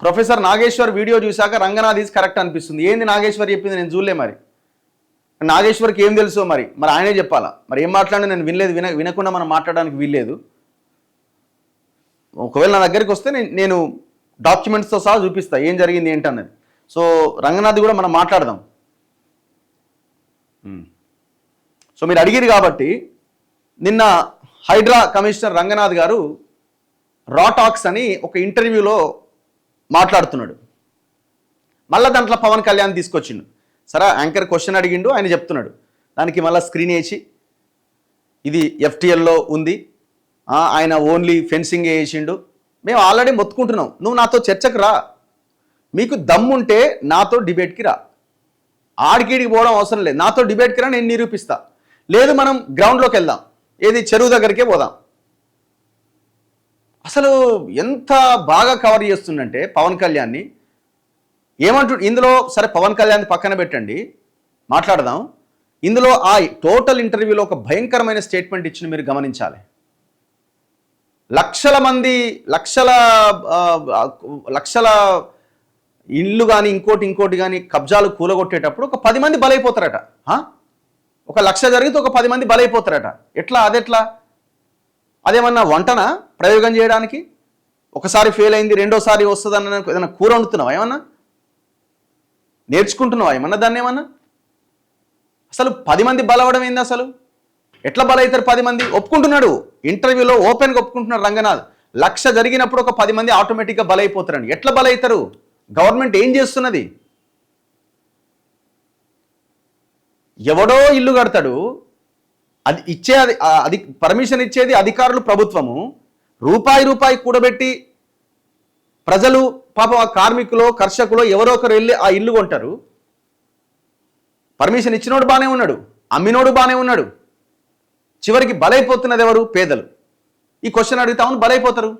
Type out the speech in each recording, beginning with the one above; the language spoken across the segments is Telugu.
ప్రొఫెసర్ నాగేశ్వర్ వీడియో చూశాక రంగనాథ్ ఈజ్ కరెక్ట్ అనిపిస్తుంది. ఏంది నాగేశ్వర్ చెప్పింది నేను చూడలే, మరి నాగేశ్వర్కి ఏం తెలుసో మరి ఆయనే చెప్పాలా. మరి ఏం మాట్లాడినా నేను వినలేదు, వినకుండా మనం మాట్లాడడానికి వీల్లేదు. ఒకవేళ నా దగ్గరికి వస్తే నేను డాక్యుమెంట్స్తో సహా చూపిస్తా ఏం జరిగింది ఏంటన్నది. సో రంగనాథ్ కూడా మనం మాట్లాడదాం. సో మీరు అడిగిరు కాబట్టి నిన్న హైడ్రా కమిషనర్ రంగనాథ్ గారు రా టాక్స్ అని ఒక ఇంటర్వ్యూలో మాట్లాడుతున్నాడు. మళ్ళీ దాంట్లో పవన్ కళ్యాణ్ తీసుకొచ్చిండు. సరే యాంకర్ క్వశ్చన్ అడిగిండు, ఆయన చెప్తున్నాడు. దానికి మళ్ళీ స్క్రీన్ వేసి ఇది ఎఫ్టీఎల్లో ఉంది, ఆయన ఓన్లీ ఫెన్సింగ్ వేసిండు, మేము ఆల్రెడీ మొత్తుకుంటున్నాం, నువ్వు నాతో చర్చకు రా, మీకు దమ్ముంటే నాతో డిబేట్కి రా, ఆడికిడికి పోవడం అవసరం లేదు, నాతో డిబేట్కి రా, నేను నిరూపిస్తా. లేదు మనం గ్రౌండ్లోకి వెళ్దాం, ఏది చెరువు దగ్గరికే పోదాం. అసలు ఎంత బాగా కవర్ చేస్తుందంటే పవన్ కళ్యాణ్ని. ఇందులో సరే పవన్ కళ్యాణ్ పక్కన పెట్టండి, మాట్లాడదాం. ఇందులో ఆ టోటల్ ఇంటర్వ్యూలో ఒక భయంకరమైన స్టేట్మెంట్ ఇచ్చిన మీరు గమనించాలి. లక్షల ఇల్లు కానీ ఇంకోటి కానీ కబ్జాలు కూలగొట్టేటప్పుడు ఒక 10 మంది బలైపోతారట. ఒక 1,00,000 జరిగితే ఒక 10 మంది బలైపోతారట. ఎట్లా అదెట్లా? అదేమన్నా వంటనా ప్రయోగం చేయడానికి? ఒకసారి ఫెయిల్ అయింది రెండోసారి వస్తుందన్న ఏదైనా కూర వండుతున్నావా? ఏమన్నా నేర్చుకుంటున్నావా ఏమన్నా దాన్ని? ఏమన్నా అసలు 10 మంది బలవడం ఏంది? అసలు ఎట్లా బలవుతారు 10 మంది? ఒప్పుకుంటున్నాడు, ఇంటర్వ్యూలో ఓపెన్గా ఒప్పుకుంటున్నాడు రంగనాథ్. 1,00,000 జరిగినప్పుడు ఒక 10 మంది ఆటోమేటిక్గా బలైపోతారండి. ఎట్లా బలవుతారు? గవర్నమెంట్ ఏం చేస్తున్నది? ఎవడో ఇల్లు కడతాడు, అది పర్మిషన్ ఇచ్చేది అధికారులు, ప్రభుత్వము. రూపాయి కూడబెట్టి ప్రజలు పాపం ఆ కార్మికులు కర్షకులు ఎవరో ఒకరు వెళ్ళి ఆ ఇల్లు కొంటారు. పర్మిషన్ ఇచ్చినోడు బాగానే ఉన్నాడు, అమ్మినోడు బాగానే ఉన్నాడు, చివరికి బలైపోతున్నది ఎవరు? పేదలు. ఈ క్వశ్చన్ అడుగుతామని బలైపోతారు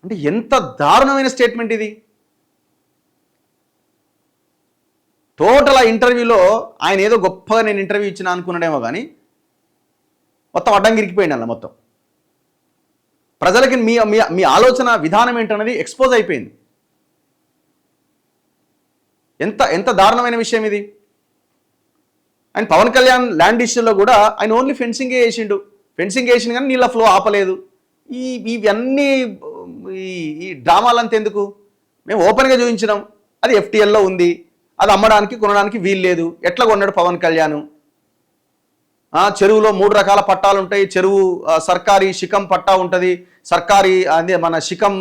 అంటే ఎంత దారుణమైన స్టేట్మెంట్ ఇది. టోటల్ ఆ ఇంటర్వ్యూలో ఆయన ఏదో గొప్పగా నేను ఇంటర్వ్యూ ఇచ్చిన అనుకున్నాడేమో కానీ మొత్తం అడ్డంగిరికిపోయింది అలా. మొత్తం ప్రజలకి మీ ఆలోచన విధానం ఏంటన్నది ఎక్స్పోజ్ అయిపోయింది. ఎంత దారుణమైన విషయం ఇది. అండ్ పవన్ కళ్యాణ్ ల్యాండ్ ఇష్యూలో కూడా ఆయన ఓన్లీ ఫెన్సింగ్ వేసిండు కానీ నీళ్ళ ఫ్లో ఆపలేదు. ఇవన్నీ ఈ డ్రామాలంతా ఎందుకు? మేము ఓపెన్గా చూపించినాం, అది ఎఫ్టీఎల్లో ఉంది, అది అమ్మడానికి కొనడానికి వీలు లేదు. ఎట్లా కొన్నాడు పవన్ కళ్యాణ్? చెరువులో 3 రకాల పట్టాలు ఉంటాయి. చెరువు సర్కారీ శిఖం పట్టా ఉంటుంది, సర్కారీ అదే మన శిఖం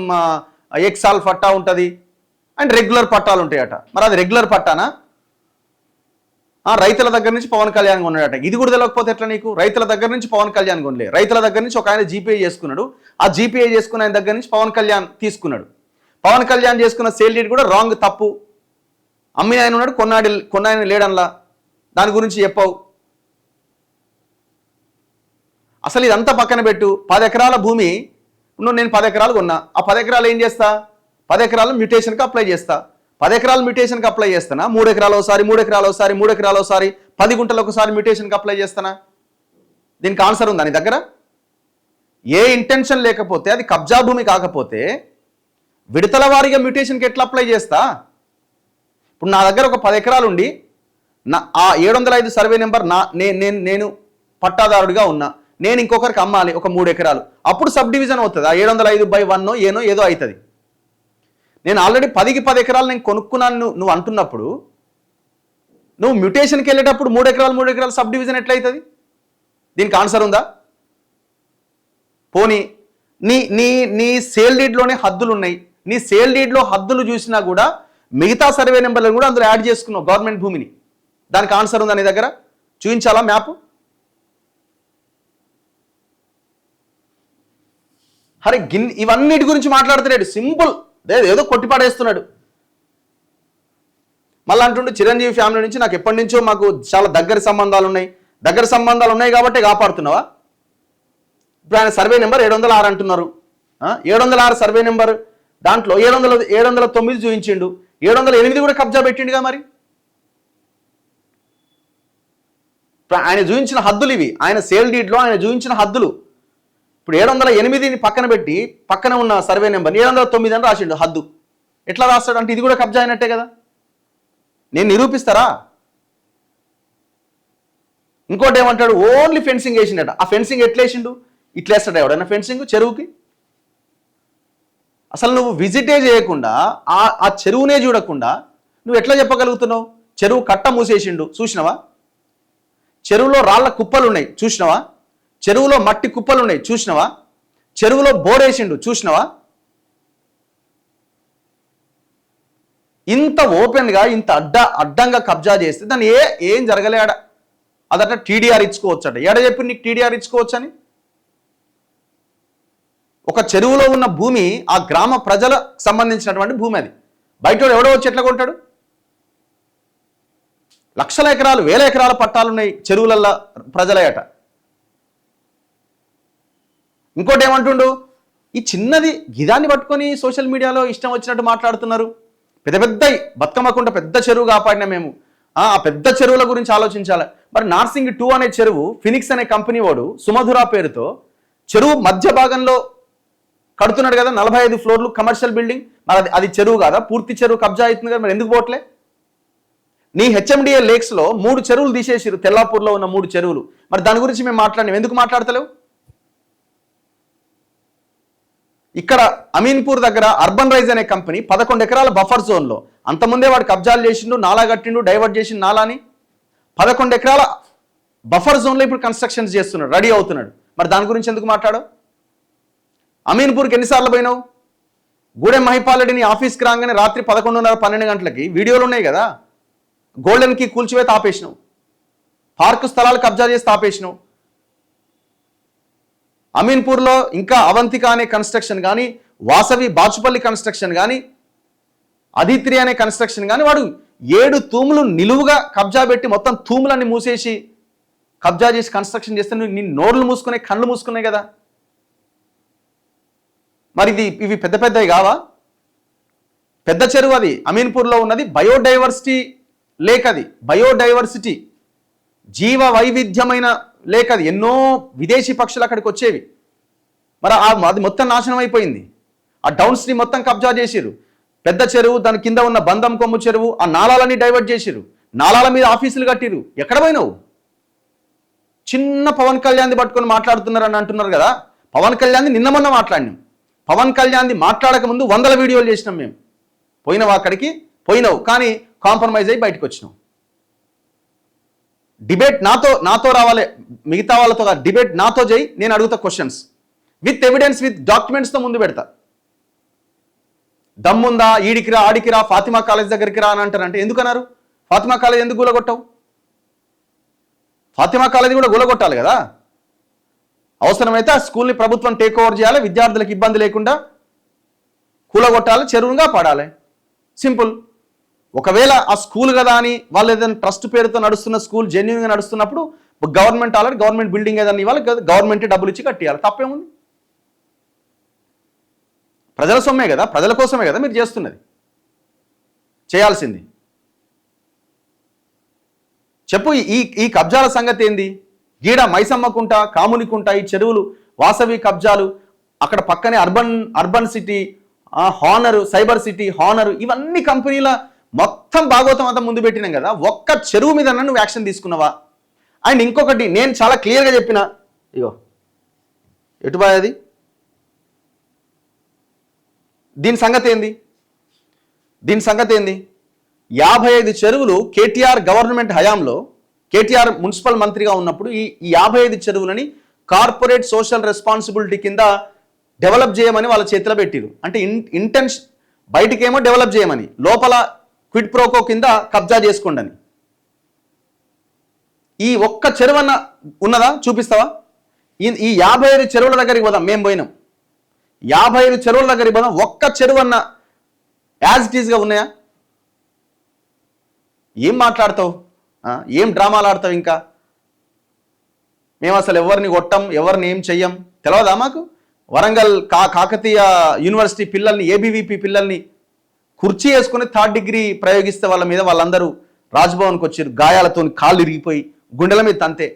ఎక్సాల్ పట్టా ఉంటుంది, అండ్ రెగ్యులర్ పట్టాలు ఉంటాయట. మరి అది రెగ్యులర్ పట్టానా? రైతుల దగ్గర నుంచి పవన్ కళ్యాణ్ కొన్నాడట. ఇది కూడా తెలియకపోతే ఎట్లా నీకు? రైతుల దగ్గర నుంచి పవన్ కళ్యాణ్ కొనలే, రైతుల దగ్గర నుంచి ఒక ఆయన జీపీఏ చేసుకున్నాడు. ఆ జీపీఏ చేసుకున్న ఆయన దగ్గర నుంచి పవన్ కళ్యాణ్ తీసుకున్నాడు. పవన్ కళ్యాణ్ చేసుకున్న సేల్ డీడ్ కూడా రాంగ్, తప్పు. అమ్మిన ఆయన ఉన్నాడు, కొన్న ఆయన లేడన్లా. దాని గురించి చెప్పావు. అసలు ఇదంతా పక్కన పెట్టు. 10 ఎకరాల భూమి నేను 10 ఎకరాలు కొన్నా. ఆ 10 ఎకరాలు ఏం చేస్తా? 10 ఎకరాలు మ్యూటేషన్కి అప్లై చేస్తా. 10 ఎకరాలు మ్యూటేషన్కి అప్లై చేస్తానా? 3 ఎకరాలు ఒకసారి, 3 ఎకరాలు ఒకసారి, 3 ఎకరాలు ఒకసారి, 10 గుంటలు ఒకసారి మ్యూటేషన్కి అప్లై చేస్తానా? దీనికి ఆన్సర్ ఉందా నీ దగ్గర? ఏ ఇంటెన్షన్ లేకపోతే, అది కబ్జా భూమి కాకపోతే విడతల వారీగా మ్యూటేషన్కి ఎట్లా అప్లై చేస్తా? ఇప్పుడు నా దగ్గర ఒక 10 ఎకరాలు ఉండి ఆ 705 సర్వే నెంబర్ నేను పట్టాదారుడిగా ఉన్నా, నేను ఇంకొకరికి అమ్మాలి ఒక 3 ఎకరాలు, అప్పుడు సబ్ డివిజన్ అవుతుంది. ఆ 705/1 ఏదో అవుతుంది. నేను ఆల్రెడీ 10కి 10 ఎకరాలు నేను కొనుక్కున్నాను నువ్వు అంటున్నప్పుడు, నువ్వు మ్యూటేషన్కి వెళ్ళేటప్పుడు 3 ఎకరాలు సబ్ డివిజన్ ఎట్లయితుంది? దీనికి ఆన్సర్ ఉందా? పోనీ నీ సేల్ డీడ్లోనే హద్దులు ఉన్నాయి. నీ సేల్ డీడ్లో హద్దులు చూసినా కూడా మిగతా సర్వే నెంబర్లను కూడా అందులో యాడ్ చేసుకున్నావు గవర్నమెంట్ భూమిని. దానికి ఆన్సర్ ఉందా నీ దగ్గర? చూపించాలా మ్యాప్? అరే ఇవన్నిటి గురించి మాట్లాడుతున్నాడు, సింపుల్ ఏదో కొట్టిపాడేస్తున్నాడు. మళ్ళీ అంటుండే చిరంజీవి ఫ్యామిలీ నుంచి నాకు ఎప్పటి నుంచో మాకు చాలా దగ్గర సంబంధాలు ఉన్నాయి కాబట్టి కాపాడుతున్నావా? ఇప్పుడు ఆయన సర్వే నెంబర్ 706 అంటున్నారు. 706 సర్వే నెంబర్, దాంట్లో 709 చూపించిండు, 708 కూడా కబ్జా పెట్టిండుగా. మరి ఆయన చూపించిన హద్దులు ఇవి, ఆయన సేల్ డీడ్లో ఆయన చూపించిన హద్దులు. ఇప్పుడు 708ని పక్కన పెట్టి పక్కన ఉన్న సర్వే నెంబర్ 709 అని రాసిండు హద్దు. ఎట్లా రాస్తాడు? అంటే ఇది కూడా కబ్జా అయినట్టే కదా. నేను నిరూపిస్తారా? ఇంకోటి ఏమంటాడు, ఓన్లీ ఫెన్సింగ్ వేసిండట. ఆ ఫెన్సింగ్ ఎట్లా వేసిండు? ఇట్లా వేస్తాడు ఎవడైనా ఫెన్సింగ్ చెరువుకి? అసలు నువ్వు విజిటే చేయకుండా ఆ చెరువునే చూడకుండా నువ్వు ఎట్లా చెప్పగలుగుతున్నావు? చెరువు కట్ట మూసేసిండు చూసినవా? చెరువులో రాళ్ల కుప్పలు ఉన్నాయి చూసినవా? చెరువులో మట్టి కుప్పలు ఉన్నాయి చూసినవా? చెరువులో బోరేసిండు చూసినవా? ఇంత ఓపెన్గా ఇంత అడ్డంగా కబ్జా చేస్తే దాన్ని ఏం జరగలేడ. అదట టీడీఆర్ ఇచ్చుకోవచ్చట. ఏడ చెప్పి నీకు టీడీఆర్ ఇచ్చుకోవచ్చని? ఒక చెరువులో ఉన్న భూమి ఆ గ్రామ ప్రజలకు సంబంధించినటువంటి భూమి. అది బయట ఎవడో వచ్చి ఎట్లా కొంటాడు? లక్షల ఎకరాలు, వేల ఎకరాల పట్టాలున్నాయి చెరువులల్లో ప్రజలయట. ఇంకోటి ఏమంటుండు, ఈ చిన్నది గిదాన్ని పట్టుకొని సోషల్ మీడియాలో ఇష్టం వచ్చినట్టు మాట్లాడుతున్నారు. పెద్ద పెద్ద బతుకమ్మకుంట పెద్ద చెరువు కాపాడినా మేము, ఆ పెద్ద చెరువుల గురించి ఆలోచించాలి. మరి నార్సింగ్ 2 అనే చెరువు ఫినిక్స్ అనే కంపెనీ వాడు సుమధుర పేరుతో చెరువు మధ్య భాగంలో కడుతున్నాడు కదా, 45 ఫ్లోర్లు కమర్షియల్ బిల్డింగ్. మరి అది చెరువు కాదా? పూర్తి చెరువు కబ్జా అవుతుంది కదా, మరి ఎందుకు పోవట్లే? నీ హెచ్ఎండిఏ లేక్స్లో 3 చెరువులు తీసేసిరు, తెల్లాపూర్లో ఉన్న 3 చెరువులు. మరి దాని గురించి మేము మాట్లాడినాం, ఎందుకు మాట్లాడతలేవు? ఇక్కడ అమీన్పూర్ దగ్గర అర్బన్ రైజ్ అనే కంపెనీ 11 ఎకరాల బఫర్ జోన్లో, అంతకుముందే వాడు కబ్జాలు చేసిండు, నాలా కట్టిండు, డైవర్ట్ చేసిండు నాలాని. 11 ఎకరాల బఫర్ జోన్లో ఇప్పుడు కన్స్ట్రక్షన్స్ చేస్తున్నాడు, రెడీ అవుతున్నాడు. మరి దాని గురించి ఎందుకు మాట్లాడవు? అమీన్పూర్కి ఎన్నిసార్లు పోయినావు? గూడెం మహిపాల్ రెడ్డి నీ ఆఫీస్కి రాగానే రాత్రి 11:30, 12 గంటలకి వీడియోలు ఉన్నాయి కదా, గోల్డెన్కి కూల్చివేత ఆపేసినావు, పార్కు స్థలాలు కబ్జా చేసి ఆపేసినావు. అమీన్పూర్లో ఇంకా అవంతిక అనే కన్స్ట్రక్షన్ కానీ, వాసవి బాచుపల్లి కన్స్ట్రక్షన్ కానీ, అదిత్రి అనే కన్స్ట్రక్షన్ కానీ వాడు 7 తూములు నిలువుగా కబ్జా పెట్టి మొత్తం తూములన్నీ మూసేసి కబ్జా చేసి కన్స్ట్రక్షన్ చేస్తే నీ నోర్లు మూసుకునే, కళ్ళు మూసుకున్నాయి కదా. మరి ఇవి పెద్ద పెద్దవి కావా? పెద్ద చెరువు అది అమీన్పూర్లో ఉన్నది, బయోడైవర్సిటీ లేక్. అది బయోడైవర్సిటీ, జీవ వైవిధ్యమైన లేక్. అది ఎన్నో విదేశీ పక్షులు అక్కడికి వచ్చేవి. మరి అది మొత్తం నాశనం అయిపోయింది. ఆ డౌన్ స్ట్రీమ్ మొత్తం కబ్జా చేసిరు. పెద్ద చెరువు, దాని కింద ఉన్న బంధం కొమ్ము చెరువు, ఆ నాళాలన్నీ డైవర్ట్ చేసిరు. నాళాల మీద ఆఫీసులు కట్టిరు. ఎక్కడ పోయినావు? చిన్న పవన్ కళ్యాణ్ది పట్టుకొని మాట్లాడుతున్నారని అంటున్నారు కదా. పవన్ కళ్యాణ్ది నిన్న మొన్న మాట్లాడినాం. పవన్ కళ్యాణ్ది మాట్లాడక ముందు 100 వీడియోలు చేసినాం మేము. పోయినావు అక్కడికి, పోయినావు, కానీ కాంప్రమైజ్ అయ్యి బయటకు వచ్చినావు. డిబేట్ నాతో రావాలి, మిగతా వాళ్ళతో కాదు. డిబేట్ నాతో చేయి, నేను అడుగుతా క్వశ్చన్స్ విత్ ఎవిడెన్స్, విత్ డాక్యుమెంట్స్తో ముందు పెడతా. దమ్ముందా? ఈడికి రా, ఆడికి రా, ఫాతిమా కాలేజ్ దగ్గరికి రా అని అంటారంటే ఎందుకన్నారు? ఫాతిమా కాలేజ్ ఎందుకు గూలగొట్టావు? ఫాతిమా కాలేజ్ కూడా గూలగొట్టాలి కదా. అవసరమైతే ఆ స్కూల్ని ప్రభుత్వం టేక్ ఓవర్ చేయాలి, విద్యార్థులకు ఇబ్బంది లేకుండా కూలగొట్టాలి, చెరువుగా పడాలి. సింపుల్. ఒకవేళ ఆ స్కూల్ కదా అని వాళ్ళు ఏదైనా ట్రస్ట్ పేరుతో నడుస్తున్న స్కూల్ జెన్యున్గా నడుస్తున్నప్పుడు గవర్నమెంట్ ఆల్రెడీ గవర్నమెంట్ బిల్డింగ్ ఏదైనా ఇవ్వాలి, గవర్నమెంట్ డబ్బులు ఇచ్చి కట్టియాలి. తప్పేముంది? ప్రజల సొమ్మే కదా, ప్రజల కోసమే కదా మీరు చేస్తున్నది, చేయాల్సింది. చెప్పు, ఈ కబ్జాల సంగతి ఏంది? గీడ మైసమ్మకుంట, కామునికుంట, ఈ చెరువులు, వాసవి కబ్జాలు, అక్కడ పక్కనే అర్బన్ సిటీ, హానరు, సైబర్ సిటీ, హానరు, ఇవన్నీ కంపెనీల మొత్తం భాగవతం అంతా ముందు పెట్టినాం కదా. ఒక్క చెరువు మీద నువ్వు యాక్షన్ తీసుకున్నావా? అండ్ ఇంకొకటి నేను చాలా క్లియర్గా చెప్పిన, ఇగో ఎటుబాయది, దీని సంగతి ఏంది? 55 చెరువులు కేటీఆర్ గవర్నమెంట్ హయాంలో, కేటీఆర్ మున్సిపల్ మంత్రిగా ఉన్నప్పుడు ఈ 55 చెరువులని కార్పొరేట్ సోషల్ రెస్పాన్సిబిలిటీ కింద డెవలప్ చేయమని వాళ్ళ చేతిలో పెట్టిరు. అంటే ఇంటెన్షన్ బయటికేమో డెవలప్ చేయమని, లోపల క్విడ్ ప్రోకో కింద కబ్జా చేసుకోండి అని. ఈ ఒక్క చెరువన్న ఉన్నదా? చూపిస్తావా? ఈ 55 చెరువుల దగ్గరికి పోదాం, మేము పోయినాం. 55 చెరువుల దగ్గరికి పోదాం, ఒక్క చెరువన్న యాజ్ ఇట్ ఈస్గా ఉన్నాయా? ఏం మాట్లాడతావు? ఏం డ్రామాలు ఆడతావు? ఇంకా మేము అసలు ఎవరిని కొట్టం, ఎవరిని ఏం చెయ్యం, తెలియదా మాకు? వరంగల్ కాకతీయ యూనివర్సిటీ పిల్లల్ని, ఏబీవీపీ పిల్లల్ని కుర్చీ వేసుకుని 3rd డిగ్రీ ప్రయోగిస్తే వాళ్ళ మీద వాళ్ళందరూ రాజ్భవన్కి వచ్చారు, గాయాలతో కాళ్ళు ఇరిగిపోయి గుండెల మీద తంతే.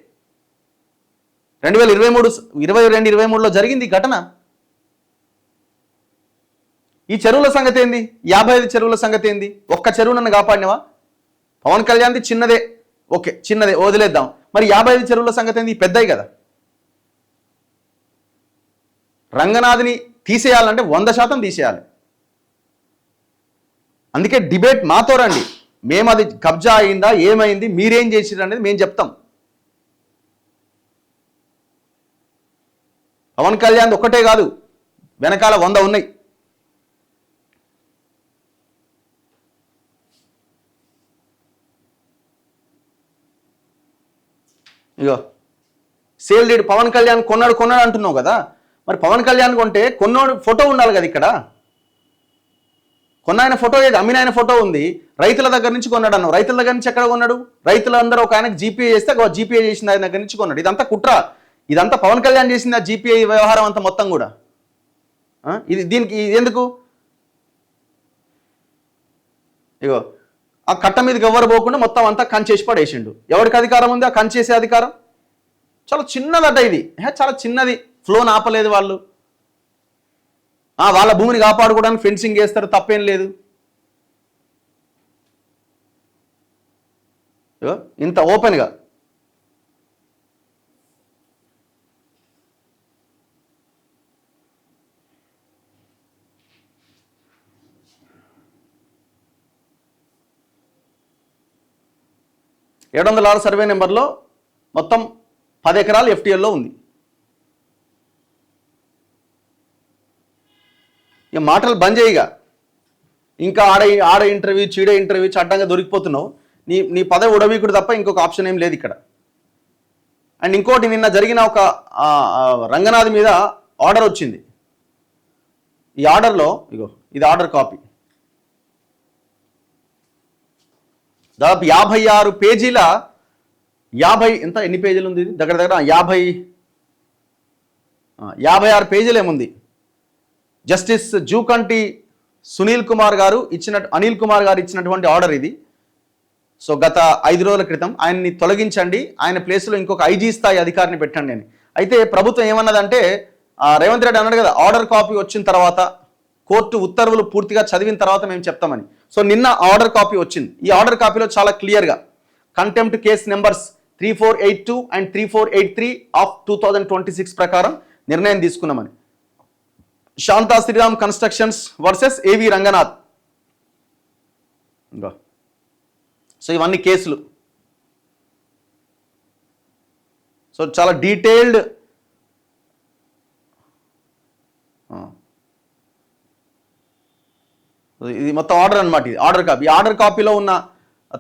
2022-23లో జరిగింది ఘటన. ఈ చెరువుల సంగతి ఏంది? 55 చెరువుల సంగతి ఏంది? ఒక్క చెరువు నన్ను కాపాడినవా? పవన్ కళ్యాణ్ది చిన్నదే, ఓకే చిన్నదే వదిలేద్దాం. మరి 55 చెరువుల సంగతి ఏంది? పెద్దవి కదా. రంగనాథ్ని తీసేయాలంటే 100% తీసేయాలి. అందుకే డిబేట్ మాతో రండి, మేము అది కబ్జా అయిందా ఏమైంది మీరేం చేసిరు అనేది మేము చెప్తాం. పవన్ కళ్యాణ్ ఒక్కటే కాదు, వెనకాల 100 ఉన్నాయి. ఇగో సేల్ డీడ్ పవన్ కళ్యాణ్ కొన్నాడు అంటున్నావు కదా, మరి పవన్ కళ్యాణ్ కొంటే కొన్నోడు ఫోటో ఉండాలి కదా. ఇక్కడ కొన్నాయన ఫోటో ఏది? అమ్మినాయన ఫోటో ఉంది. రైతుల దగ్గర నుంచి కొన్నాడు అన్నావు. రైతుల దగ్గర నుంచి ఎక్కడ కొన్నాడు? రైతులందరూ ఒక ఆయనకు జీపీఏ చేస్తే జీపీఏ చేసిన ఆయన దగ్గర నుంచి కొన్నాడు. ఇదంతా కుట్ర, ఇదంతా పవన్ కళ్యాణ్ చేసింది. ఆ జీపీఐ వ్యవహారం అంతా మొత్తం కూడా దీనికి ఎందుకు? ఇగో ఆ కట్ట మీదకి ఎవరు పోకుండా మొత్తం అంతా కంచేసి పడేసిండు. ఎవరికి అధికారం ఉంది ఆ కంచేసే అధికారం? చాలా చిన్నదట ఇది, చాలా చిన్నది. ఫ్లోని ఆపలేదు వాళ్ళు. వాళ్ళ భూమిని కాపాడుకోవడానికి ఫెన్సింగ్ చేస్తారు, తప్పేం లేదు. ఇంత ఓపెన్గా (706) సర్వే నెంబర్లో మొత్తం 10 ఎకరాలు ఎఫ్టీఎల్లో ఉంది. ఇక మాటలు బంద్ చేయగా, ఇంకా ఆడ ఇంటర్వ్యూ చీడే ఇంటర్వ్యూ చట్టంగా దొరికిపోతున్నావు. నీ పదవి ఉడవీకుడు తప్ప ఇంకొక ఆప్షన్ ఏం లేదు ఇక్కడ. అండ్ ఇంకోటి, నిన్న జరిగిన ఒక రంగనాథ్ మీద ఆర్డర్ వచ్చింది. ఈ ఆర్డర్లో ఇగో ఇది ఆర్డర్ కాపీ, దాదాపు 56 పేజీల ఎన్ని పేజీలు ఉంది ఇది? దగ్గర 56 పేజీలు ఏముంది. జస్టిస్ జూకంటి అనిల్ కుమార్ గారు ఇచ్చినటువంటి ఆర్డర్ ఇది. సో గత 5 రోజుల క్రితం ఆయన్ని తొలగించండి, ఆయన ప్లేస్లో ఇంకొక ఐజీ స్థాయి అధికారిని పెట్టండి అని. అయితే ప్రభుత్వం ఏమన్నదంటే, రేవంత్ రెడ్డి అన్నాడు కదా, ఆర్డర్ కాపీ వచ్చిన తర్వాత, కోర్టు ఉత్తర్వులు పూర్తిగా చదివిన తర్వాత మేము చెప్తామని. సో నిన్న ఆర్డర్ కాపీ వచ్చింది. ఈ ఆర్డర్ కాపీలో చాలా క్లియర్గా contempt case numbers 3482 and 3483 of 2026 ప్రకారం నిర్ణయం తీసుకున్నామని. శాంతా శ్రీరామ్ కన్స్ట్రక్షన్స్ వర్సెస్ ఏవి రంగనాథ్. ఇంకా సో ఇవన్నీ కేసులు. సో చాలా డీటెయిల్డ్ ఇది మొత్తం ఆర్డర్ అనమాట. ఇది ఆర్డర్ కాపీ. ఆర్డర్ కాపీలో ఉన్న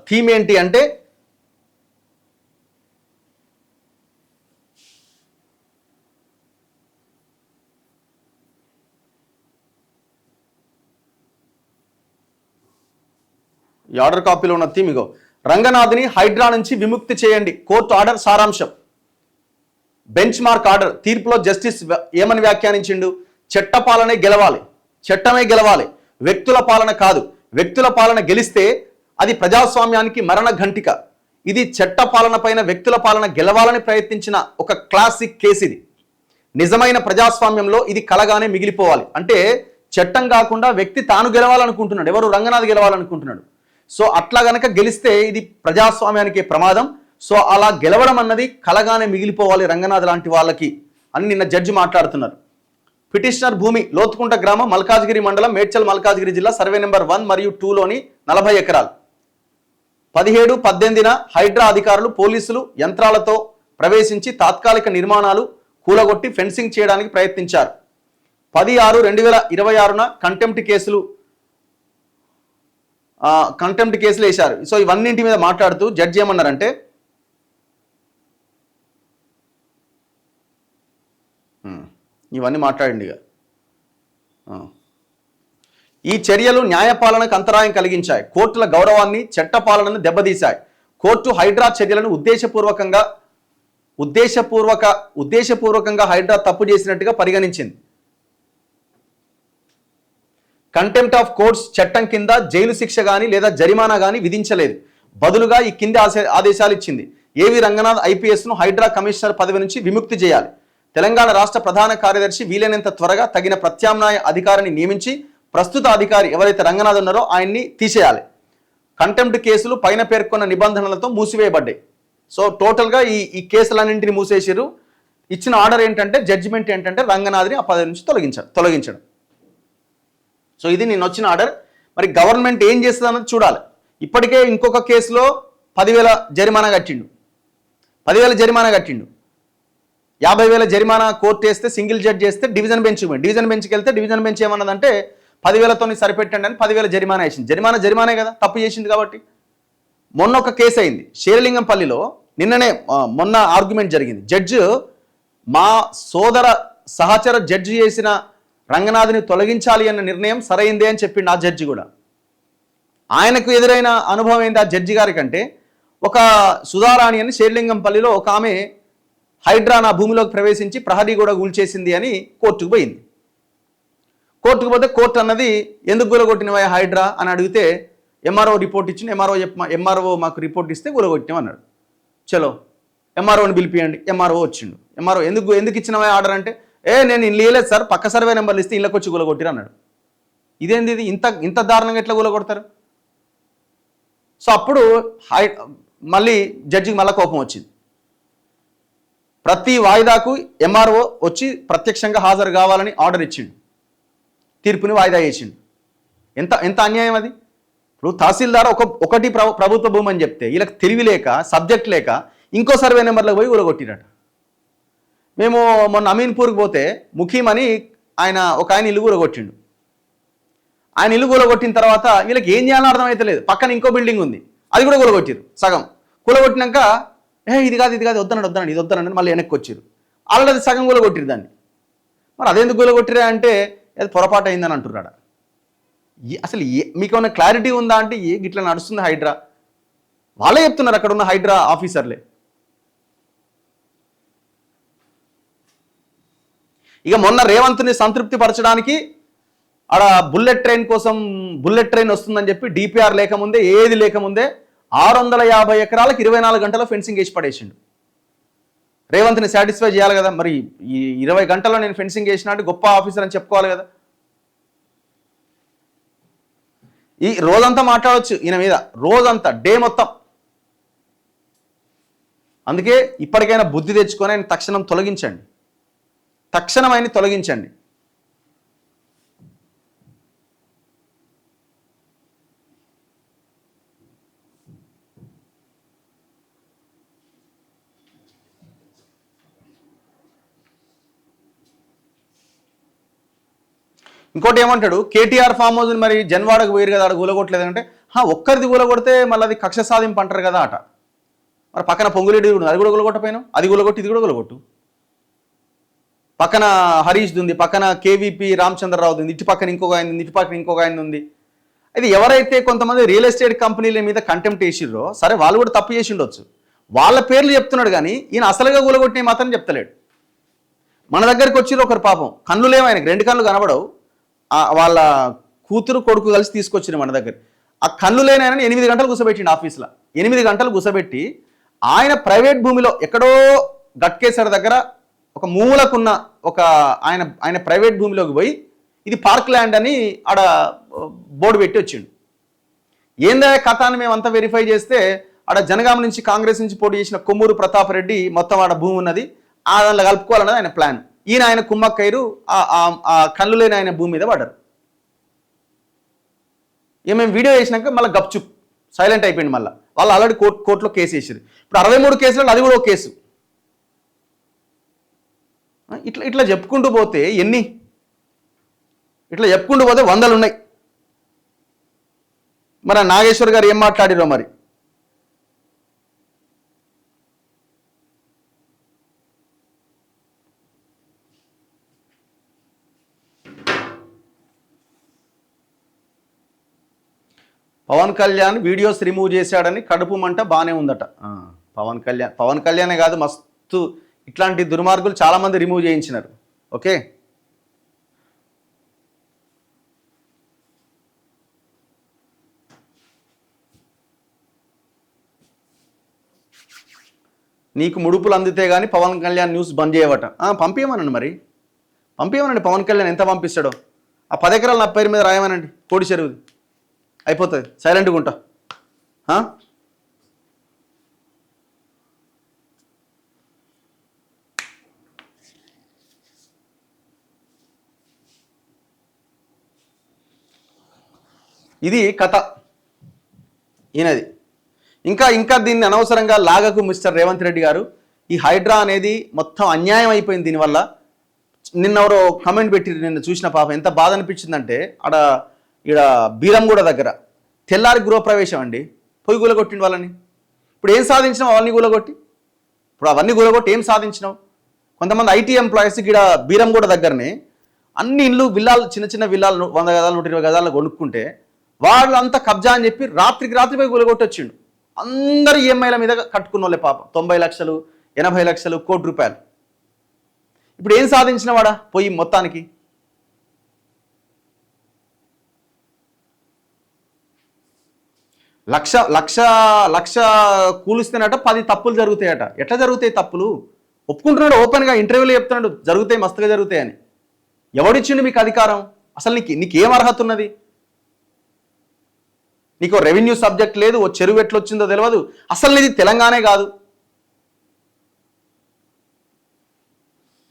థీమ్ ఏంటి అంటే, ఈ ఆర్డర్ కాపీలో ఉన్న థీమ్ ఇగో, రంగనాథ్ని హైడ్రా నుంచి విముక్తి చేయండి, కోర్టు ఆర్డర్ సారాంశం. Bench mark order. తీర్పులో జస్టిస్ ఏమని వ్యాఖ్యానించిండు? చట్టపాలనే గెలవాలి, చట్టమే గెలవాలి, వ్యక్తుల పాలన కాదు. వ్యక్తుల పాలన గెలిస్తే అది ప్రజాస్వామ్యానికి మరణ ఘంటిక. ఇది చట్ట పాలన పైన వ్యక్తుల పాలన గెలవాలని ప్రయత్నించిన ఒక క్లాసిక్ కేసు ఇది. నిజమైన ప్రజాస్వామ్యంలో ఇది కలగానే మిగిలిపోవాలి. అంటే చట్టం కాకుండా వ్యక్తి తాను గెలవాలనుకుంటున్నాడు. ఎవరు? రంగనాథ్ గెలవాలనుకుంటున్నాడు. సో అట్లా గనక గెలిస్తే ఇది ప్రజాస్వామ్యానికి ప్రమాదం. సో అలా గెలవడం అన్నది కలగానే మిగిలిపోవాలి రంగనాథ్ లాంటి వాళ్ళకి అని నిన్న జడ్జి మాట్లాడుతున్నారు. పిటిషనర్ భూమి లోతుకుంట గ్రామం, మల్కాజ్గిరి మండలం, మేడ్చల్ మల్కాజ్గిరి జిల్లా, సర్వే నెంబర్ 1 మరియు 2లోని 40 ఎకరాలు. 17, 18న హైడ్రా అధికారులు, పోలీసులు యంత్రాలతో ప్రవేశించి తాత్కాలిక నిర్మాణాలు కూలగొట్టి ఫెన్సింగ్ చేయడానికి ప్రయత్నించారు. 10/6/2026న కంటెంప్ట్ కేసులు వేశారు. సో ఇవన్నింటి మీద మాట్లాడుతూ జడ్జి ఏమన్నారంటే, ఇవన్నీ మాట్లాడండి. ఈ చర్యలు న్యాయపాలనకు అంతరాయం కలిగించాయి, కోర్టుల గౌరవాన్ని, చట్టపాలనను దెబ్బతీశాయి. కోర్టు హైడ్రా చర్యలను ఉద్దేశపూర్వకంగా హైడ్రా తప్పు చేసినట్టుగా పరిగణించింది. కంటెంప్ట్ ఆఫ్ కోర్ట్స్ చట్టం కింద జైలు శిక్ష కానీ లేదా జరిమానా కానీ విధించలేదు. బదులుగా ఈ కింది ఆదేశాలు ఇచ్చింది. ఏవి రంగనాథ్ ఐపీఎస్ను హైడ్రా కమిషనర్ పదవి నుంచి విముక్తి చేయాలి. తెలంగాణ రాష్ట్ర ప్రధాన కార్యదర్శి వీలైనంత త్వరగా తగిన ప్రత్యామ్నాయ అధికారిని నియమించి ప్రస్తుత అధికారి ఎవరైతే రంగనాథ్ ఉన్నారో ఆయన్ని తీసేయాలి. కంటెంప్ట్ కేసులు పైన పేర్కొన్న నిబంధనలతో మూసివేయబడ్డాయి. సో టోటల్గా ఈ కేసులన్నింటినీ మూసేసారు. ఇచ్చిన ఆర్డర్ ఏంటంటే, జడ్జిమెంట్ ఏంటంటే రంగనాథ్ని ఆ పదవి నుంచి తొలగించడం. సో ఇది నేను వచ్చిన ఆర్డర్. మరి గవర్నమెంట్ ఏం చేస్తుంది అన్నది చూడాలి. ఇప్పటికే ఇంకొక కేసులో 10,000 జరిమానా కట్టిండు. 10,000 జరిమానా కట్టిండు. 50,000 జరిమానా కోర్టు వేస్తే, సింగిల్ జడ్జి చేస్తే డివిజన్ బెంచ్కి పోయి, డివిజన్ బెంచ్కి వెళ్తే డివిజన్ బెంచ్ ఏమన్నదంటే 10,000తో సరిపెట్టండి అని 10,000 జరిమానా వేసింది. జరిమానే కదా, తప్పు చేసింది కాబట్టి. మొన్న ఒక కేసు అయింది శేరిలింగంపల్లిలో, మొన్న ఆర్గ్యుమెంట్ జరిగింది. జడ్జి మా సోదర సహచర జడ్జి చేసిన రంగనాథ్ని తొలగించాలి అన్న నిర్ణయం సరైందే అని చెప్పిండు ఆ జడ్జి కూడా. ఆయనకు ఎదురైన అనుభవం ఏంటి ఆ జడ్జి గారి కంటే, ఒక సుధారాణి అని శేరిలింగంపల్లిలో ఒక ఆమె హైడ్రా నా భూమిలోకి ప్రవేశించి ప్రహరీ కూడా కూల్చేసింది అని కోర్టుకు పోయింది. కోర్టుకు పోతే కోర్టు అన్నది ఎందుకు గులగొట్టినవా హైడ్రా అని అడిగితే ఎంఆర్ఓ రిపోర్ట్ ఇచ్చింది. ఎంఆర్ఓ మాకు రిపోర్ట్ ఇస్తే గులగొట్టినాం అన్నాడు. చలో ఎంఆర్ఓని పిలిపియండి. ఎంఆర్ఓ వచ్చిండు. ఎంఆర్ఓ ఎందుకు ఇచ్చినవా ఆర్డర్ అంటే, నేను ఇల్లు ఇవ్వలేదు సార్, పక్క సర్వే నెంబర్లు ఇస్తే ఇళ్ళకి వచ్చి గులగొట్టిరు అన్నాడు. ఇదేంది ఇది, ఇంత దారుణంగా ఎట్లా గులగొడతారు? సో అప్పుడు మళ్ళీ జడ్జికి మళ్ళీ కోపం వచ్చింది. ప్రతి వాయిదాకు ఎంఆర్ఓ వచ్చి ప్రత్యక్షంగా హాజరు కావాలని ఆర్డర్ ఇచ్చిండు. తీర్పుని వాయిదా చేసిండు. ఎంత అన్యాయం అది. ఇప్పుడు తహసీల్దార్ ఒకటి ప్రభుత్వ భూమి అని చెప్తే వీళ్ళకి తెలివి లేక, సబ్జెక్ట్ లేక ఇంకో సర్వే నెంబర్లకు పోయి ఊరగొట్టిరట. మేము మొన్న అమీన్పూర్కి పోతే ముఖీం అని ఒక ఆయన ఇల్లు ఊరగొట్టిండు. ఆయన ఇల్లు కూలగొట్టిన తర్వాత వీళ్ళకి ఏం చేయాలో అర్థమైతే లేదు. పక్కన ఇంకో బిల్డింగ్ ఉంది, అది కూడా కూలగొట్టిరు. సగం కూలగొట్టినాక ఇది కాదు వద్దనండి ఇది వద్దనండి మళ్ళీ వెనక్కి వచ్చారు. ఆల్రెడీ సగం కూలగొట్టిరు దాన్ని. మరి అదెందుకు కూలగొట్టిరా అంటే అది పొరపాటు అయిందని అంటున్నాడు. అసలు మీకు ఏమైనా క్లారిటీ ఉందా అంటే ఇట్లా నడుస్తుంది హైడ్రా. వాళ్ళే చెప్తున్నారు అక్కడ ఉన్న హైడ్రా ఆఫీసర్లే. ఇక మొన్న రేవంత్ని సంతృప్తి పరచడానికి ఆడ బుల్లెట్ ట్రైన్ వస్తుందని చెప్పి డిపిఆర్ లేకముందే, ఏది లేకముందే 650 ఎకరాలకు 24 గంటల్లో ఫెన్సింగ్ వేసి పడేసిండు. రేవంత్ని సాటిస్ఫై చేయాలి కదా. మరి ఈ 20 గంటల్లో నేను ఫెన్సింగ్ వేసిన అంటే గొప్ప ఆఫీసర్ అని చెప్పుకోవాలి కదా. ఈ రోజంతా మాట్లాడవచ్చు ఈయన మీద, రోజంతా డే మొత్తం. అందుకే ఇప్పటికైనా బుద్ధి తెచ్చుకొని ఆయన తక్షణం తొలగించండి. ఇంకోటి ఏమంటాడు, కేటీఆర్ ఫామ్ హౌస్ మరి జన్వాడకు పోయారు కదా, ఆడ కూలగొట్టలేదంటే ఒక్కరిది కూలగొడితే మళ్ళీ అది కక్ష సాధింపు అంటారు కదా అట. మరి పక్కన పొంగులేడి అది కూడా కూలగొట్టపోయినావు, అది కూలగొట్టి ఇది కూడా కూలగొట్టు. పక్కన హరీష్ ఉంది, పక్కన కేవీపీ రామచంద్రరావు ఉంది, ఇటు పక్కన ఇంకొక ఆయన ఉంది. అది ఎవరైతే కొంతమంది రియల్ ఎస్టేట్ కంపెనీల మీద కంటెంప్ట్ వేసిర్రో, సరే వాళ్ళు కూడా తప్పు చేసి ఉండొచ్చు, వాళ్ళ పేర్లు చెప్తున్నాడు కానీ ఈయన అసలుగా కూలగొట్టిన మాత్రం చెప్తలేడు. మన దగ్గరికి వచ్చిర్రు ఒకరు, పాపం కళ్ళు లేవు ఆయనకి, 2 కళ్ళు కనబడవు, వాళ్ళ కూతురు కొడుకు కలిసి తీసుకొచ్చిన మన దగ్గర. ఆ కళ్ళు లేని ఆయన 8 గంటలు కూర్చోబెట్టిండు ఆఫీస్లో. 8 గంటలు కూర్చోబెట్టి ఆయన ప్రైవేట్ భూమిలో ఎక్కడో గట్కేసర్ దగ్గర ఒక మూలకున్న ఆయన ప్రైవేట్ భూమిలోకి పోయి ఇది పార్క్ ల్యాండ్ అని ఆడ బోర్డు పెట్టి వచ్చిండు. ఏందా కథ అని మేమంతా వెరిఫై చేస్తే ఆడ జనగామ నుంచి కాంగ్రెస్ నుంచి పోటీ చేసిన కొమ్మూరు ప్రతాప్ రెడ్డి మొత్తం ఆడ భూమి ఉన్నది, దానిలో కలుపుకోవాలన్నది ఆయన ప్లాన్. ఆయన కుమ్మక్కైరు ఆ కళ్ళు లేని ఆయన భూమి మీద పడ్డారు. మేము వీడియో చేసినాక మళ్ళీ గప్చుప్ సైలెంట్ అయిపోయింది. మళ్ళీ వాళ్ళు ఆల్రెడీ కోర్టులో కేసు వేసారు. ఇప్పుడు 63 కేసులలో అది కూడా ఒక కేసు. ఇట్లా చెప్పుకుంటూ పోతే ఇట్లా చెప్పుకుంటూ పోతే 100 ఉన్నాయి. మరి నాగేశ్వర్ గారు ఏం మాట్లాడిరో మరి. పవన్ కళ్యాణ్ వీడియోస్ రిమూవ్ చేశాడని కడుపు మంట బాగానే ఉందట. పవన్ కళ్యాణే కాదు, మస్తు ఇట్లాంటి దుర్మార్గులు చాలామంది రిమూవ్ చేయించినారు. ఓకే, నీకు ముడుపులు అందితే కానీ పవన్ కళ్యాణ్ న్యూస్ బంద్ చేయవట. పంపించమనండి, పంపించమనండి. పవన్ కళ్యాణ్ ఎంత పంపిస్తాడో ఆ 10 ఎకరాలు నా పేరు మీద రాయమనండి, కోడి చెరువుది, అయిపోతుంది, సైలెంట్గా ఉంటా. ఇది కథ ఈయనది. ఇంకా ఇంకా దీన్ని అనవసరంగా లాగకు మిస్టర్ రేవంత్ రెడ్డి గారు. ఈ హైడ్రా అనేది మొత్తం అన్యాయం అయిపోయింది దీనివల్ల. నిన్నెవరో కమెంట్ పెట్టి నిన్న చూసిన పాపం ఎంత బాధ అనిపించిందంటే, ఈడ బీరంగూడ దగ్గర తెల్లారి గృహప్రవేశం అండి, పొయ్యి గులగొట్టిండు వాళ్ళని. ఇప్పుడు ఏం సాధించినావు అవన్నీ గులగొట్టి? ఇప్పుడు అవన్నీ గులగొట్టి ఏం సాధించినావు? కొంతమంది ఐటీ ఎంప్లాయీస్ ఇక్కడ బీరంగూడ దగ్గరనే అన్ని ఇళ్ళు విల్లాలు, చిన్న చిన్న విల్లాలు 100 గదాలు 120 గదాలు కొనుక్కుంటే వాళ్ళంతా కబ్జా అని చెప్పి రాత్రికి రాత్రి పోయి గులగొట్టొచ్చిండు. అందరు ఈఎంఐల మీద కట్టుకున్న వాళ్ళే పాపం, 90 లక్షలు 80 లక్షలు కోటి రూపాయలు. ఇప్పుడు ఏం సాధించిన వాడా పోయి మొత్తానికి? లక్ష లక్ష లక్ష కూలిస్తేనట 10 తప్పులు జరుగుతాయట. ఎట్లా జరుగుతాయి తప్పులు? ఒప్పుకుంటున్నాడు, ఓపెన్గా ఇంటర్వ్యూలో చెప్తున్నాడు జరుగుతాయి, మస్తుగా జరుగుతాయని. ఎవడిచ్చిండు మీకు అధికారం? అసలు నీకేం అర్హత ఉన్నది? నీకు రెవెన్యూ సబ్జెక్ట్ లేదు, ఓ చెరువు ఎట్లొచ్చిందో తెలియదు. అసలు నీది తెలంగాణే కాదు.